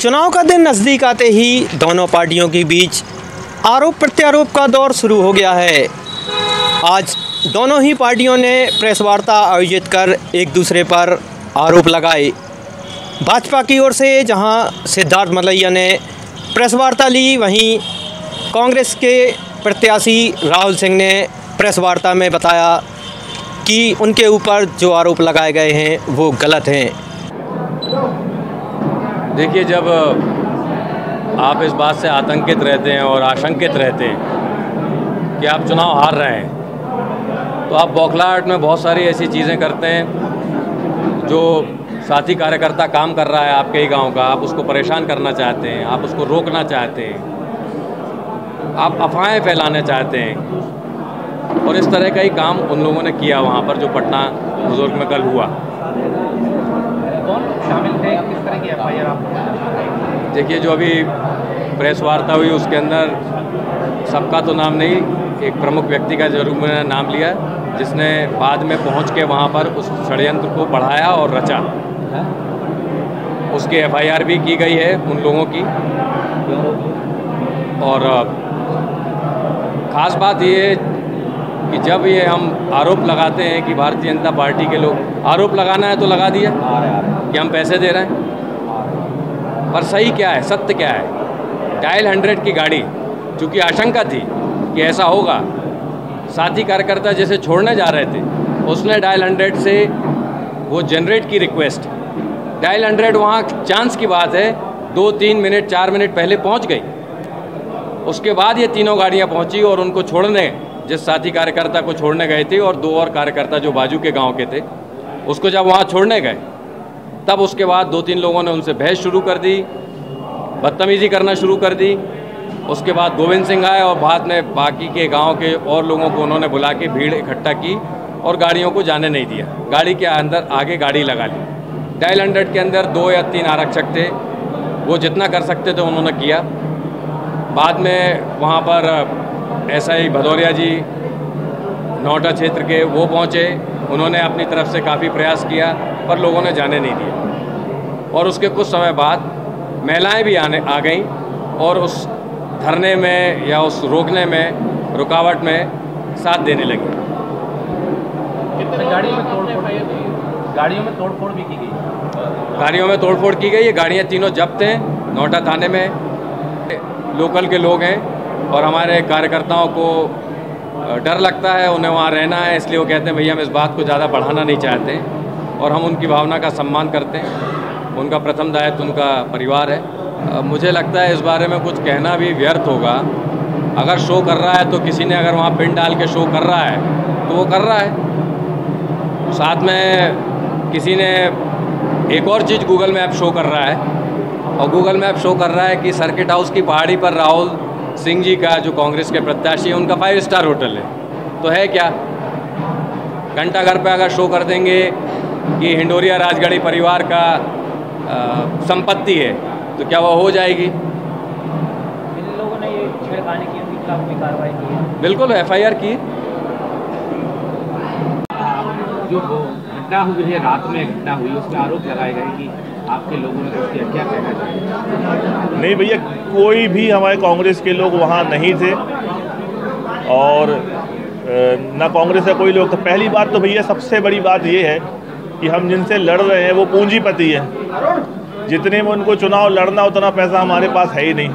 चुनाव का दिन नज़दीक आते ही दोनों पार्टियों के बीच आरोप प्रत्यारोप का दौर शुरू हो गया है। आज दोनों ही पार्टियों ने प्रेस वार्ता आयोजित कर एक दूसरे पर आरोप लगाए। भाजपा की ओर से जहां सिद्धार्थ मलैया ने प्रेस वार्ता ली, वहीं कांग्रेस के प्रत्याशी राहुल सिंह ने प्रेस वार्ता में बताया कि उनके ऊपर जो आरोप लगाए गए हैं वो गलत हैं। देखिए, जब आप इस बात से आतंकित रहते हैं और आशंकित रहते हैं कि आप चुनाव हार रहे हैं, तो आप बौखलाहट में बहुत सारी ऐसी चीज़ें करते हैं जो साथी कार्यकर्ता काम कर रहा है आपके ही गांव का, आप उसको परेशान करना चाहते हैं, आप उसको रोकना चाहते हैं, आप अफवाहें फैलाना चाहते हैं। और इस तरह का ही काम उन लोगों ने किया वहाँ पर, जो पटना बुजुर्ग में कल हुआ। कौन शामिल थे, किस तरह की एफआईआर आप? देखिए, जो अभी प्रेस वार्ता हुई उसके अंदर सबका तो नाम नहीं, एक प्रमुख व्यक्ति का जरूर मैंने नाम लिया, जिसने बाद में पहुंच के वहां पर उस षड्यंत्र को बढ़ाया और रचा। उसकी एफआईआर भी की गई है उन लोगों की। और ख़ास बात ये कि जब ये हम आरोप लगाते हैं कि भारतीय जनता पार्टी के लोग, आरोप लगाना है तो लगा दिया कि हम पैसे दे रहे हैं, पर सही क्या है, सत्य क्या है? डायल 100 की गाड़ी, चूँकि आशंका थी कि ऐसा होगा, साथी कार्यकर्ता जैसे छोड़ने जा रहे थे, उसने डायल 100 से वो जनरेट की रिक्वेस्ट। डायल 100 वहाँ चांस की बात है 2-3 मिनट 4 मिनट पहले पहुँच गई। उसके बाद ये तीनों गाड़ियाँ पहुँची और उनको छोड़ने, जिस साथी कार्यकर्ता को छोड़ने गए थे और 2 और कार्यकर्ता जो बाजू के गांव के थे, उसको जब वहाँ छोड़ने गए, तब उसके बाद 2-3 लोगों ने उनसे बहस शुरू कर दी, बदतमीज़ी करना शुरू कर दी। उसके बाद गोविंद सिंह आए और बाद में बाकी के गांव के और लोगों को उन्होंने बुला के भीड़ इकट्ठा की और गाड़ियों को जाने नहीं दिया। गाड़ी के अंदर आगे गाड़ी लगा ली। डायल 100 के अंदर 2 या 3 आरक्षक थे, वो जितना कर सकते थे उन्होंने किया। बाद में वहाँ पर एसआई भदौरिया जी नौटा क्षेत्र के वो पहुँचे, उन्होंने अपनी तरफ से काफ़ी प्रयास किया, पर लोगों ने जाने नहीं दिया। और उसके कुछ समय बाद महिलाएं भी आ गईं और उस धरने में या उस रोकने में, रुकावट में साथ देने लगी। गाड़ियों में तोड़फोड़ भी की गई। गाड़ियों में तोड़फोड़ की गई। ये गाड़ियाँ तीनों जब्त हैं नौटा थाने में। लोकल के लोग हैं और हमारे कार्यकर्ताओं को डर लगता है, उन्हें वहाँ रहना है, इसलिए वो कहते हैं भैया हम इस बात को ज़्यादा बढ़ाना नहीं चाहते, और हम उनकी भावना का सम्मान करते हैं। उनका प्रथम दायित्व उनका परिवार है। मुझे लगता है इस बारे में कुछ कहना भी व्यर्थ होगा। अगर शो कर रहा है तो किसी ने अगर वहाँ पिन डाल के शो कर रहा है तो वो कर रहा है। साथ में किसी ने एक और चीज़ गूगल मैप शो कर रहा है, और गूगल मैप शो कर रहा है कि सर्किट हाउस की पहाड़ी पर राहुल सिंह जी का, जो कांग्रेस के प्रत्याशी हैं, उनका 5 स्टार होटल है। तो है क्या? घंटाघर पे अगर शो कर देंगे कि हिंडोरिया राजगढ़ी परिवार का संपत्ति है, तो क्या वो हो जाएगी? इन लोगों ने ये छेड़खानी की, उनके खिलाफ भी कार्रवाई की है। बिल्कुल एफआईआर की। जो घटना हुई है, रात में घटना हुई, उसमें आरोप लगाए गए कि आपके लोगों ने कुछ किया, क्या कहना चाहिए? नहीं भैया, कोई भी हमारे कांग्रेस के लोग वहाँ नहीं थे और ना कांग्रेस का कोई लोग। तो पहली बात तो भैया, सबसे बड़ी बात ये है कि हम जिनसे लड़ रहे हैं वो पूंजीपति हैं। जितने में उनको चुनाव लड़ना उतना पैसा हमारे पास है ही नहीं।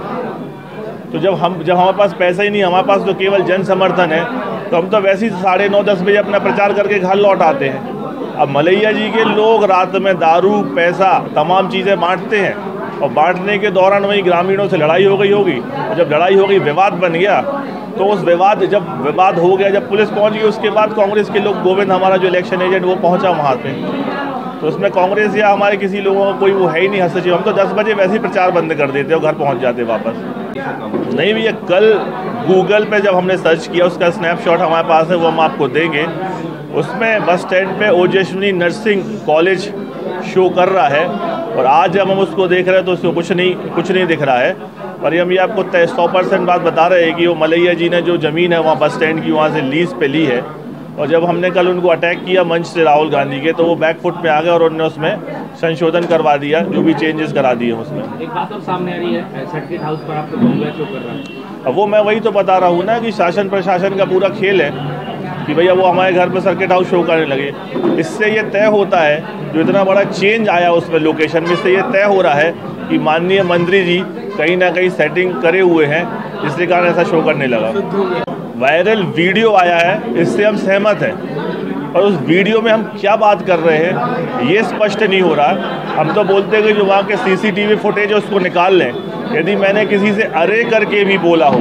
तो जब हमारे पास पैसा ही नहीं, हमारे पास तो केवल जन समर्थन है, तो हम तो वैसे ही 9:30-10 बजे अपना प्रचार करके घर लौट आते हैं। अब मलैया जी के लोग रात में दारू, पैसा, तमाम चीज़ें बांटते हैं, और बांटने के दौरान वही ग्रामीणों से लड़ाई हो गई होगी। जब लड़ाई हो गई, विवाद बन गया, तो उस जब विवाद हो गया, जब पुलिस पहुंच गई, उसके बाद कांग्रेस के लोग, गोविंद हमारा जो इलेक्शन एजेंट, वो पहुंचा वहाँ पे। तो उसमें कांग्रेस या हमारे किसी लोगों का कोई वो है ही नहीं हस्तक्षेप। हम तो 10 बजे वैसे ही प्रचार बंद कर देते और घर पहुँच जाते वापस। नहीं भैया, कल गूगल पे जब हमने सर्च किया, उसका स्नैपशॉट हमारे पास है, वो हम आपको देंगे। उसमें बस स्टैंड पे ओजस्विनी नर्सिंग कॉलेज शो कर रहा है, और आज जब हम उसको देख रहे हैं तो उसको कुछ नहीं दिख रहा है। पर हम ये आपको 100% बात बता रहे हैं कि वो मलैया जी ने जो ज़मीन है वहाँ बस स्टैंड की, वहाँ से लीज पे ली है, और जब हमने कल उनको अटैक किया मंच से राहुल गांधी के, तो वो बैक फुट में आ गए और उन्होंने उसमें संशोधन करवा दिया, जो भी चेंजेस करा दिए उसमें। एक बात और सामने आ रही है, सर्किट हाउस पर आपको बंगला शो कर रहा है। अब वो मैं वही तो बता रहा हूँ ना कि शासन प्रशासन का पूरा खेल है कि भैया वो हमारे घर पर सर्किट हाउस शो करने लगे। इससे ये तय होता है, जो इतना बड़ा चेंज आया उसमें लोकेशन में, इससे ये तय हो रहा है कि माननीय मंत्री जी कहीं ना कहीं सेटिंग करे हुए हैं, जिसके कारण ऐसा शो करने लगा। वायरल वीडियो आया है, इससे हम सहमत हैं, और उस वीडियो में हम क्या बात कर रहे हैं ये स्पष्ट नहीं हो रहा। हम तो बोलते हैं कि जो वहाँ के CCTV फुटेज है उसको निकाल लें। यदि मैंने किसी से अरे करके भी बोला हो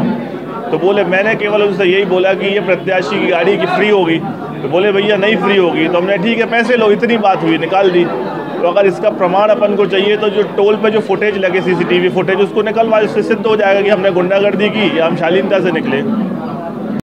तो बोले, मैंने केवल उनसे यही बोला कि ये प्रत्याशी की गाड़ी की फ्री होगी, तो बोले भैया नहीं फ्री होगी। तो हमने ठीक है पैसे लो, इतनी बात हुई, निकाल दी। तो अगर इसका प्रमाण अपन को चाहिए तो जो टोल पे जो फुटेज लगे CCTV फुटेज उसको निकलवा, इससे सिद्ध हो जाएगा कि हमने गुंडागर्दी की या हम शालीनता से निकले।